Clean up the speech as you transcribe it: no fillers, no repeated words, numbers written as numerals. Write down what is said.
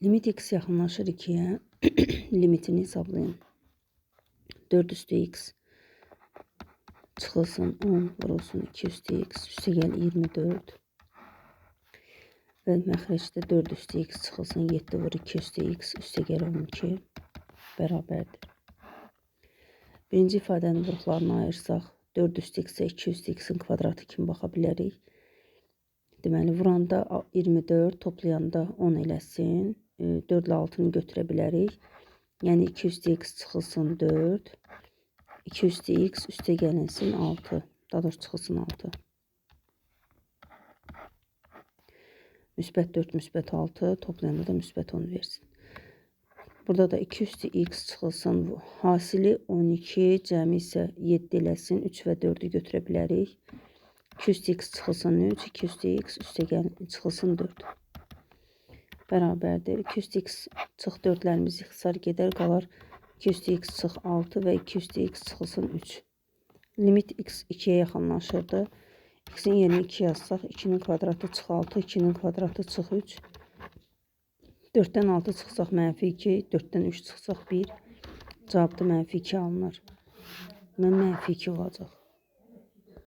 Limit x yaxınlaşır 2'ye. Limitini hesablayın. 4 üstü x çıxılsın 10 vurulsun 2 üstü x üstə gəl 24 və məxrəcdə 4 üstü x çıxılsın 7 vur 2 üstü x üstə gəl 12 bərabərdir. Birinci ifadənin vuruqlarını ayırsaq 4 üstü x-ə 2 üstü x-in kvadratı kimi baxa bilərik. Deməli, vuranda 24, toplayanda 10 eləsin. 4 ilə 6-nı götürə bilərik. Yəni 2 üstü x çıxılsın 4. 2 üstü x üstə gəlinsin 6. Daha doğrusu çıxılsın 6. Müsbət 4, müsbət 6. Toplayanda da müsbət 10 versin. Burada da 2 üstü x çıxılsın. Hasili 12, cəmi isə 7 eləsin. 3 və 4-ü götürə bilərik. 2 üstü x çıxılsın 3, 2 üstü x üstə gəlin çıxılsın 4. Bərabərdir. 2 üstü x çıx 4'lərimiz ixtisar gedər, qalar 2 üstü x çıx 6 və 2 üstü x çıxılsın 3. Limit x 2'ye yaxınlaşırdı. X'in yerinə 2 yazsaq 2'nin kvadratı çıx 6, 2'nin kvadratı çıx 3. 4'dən 6 çıxsaq mənfi 2, 4'dən 3 çıxsaq 1. Cavabda mənfi 2 alınır. Mənfi 2 olacaq.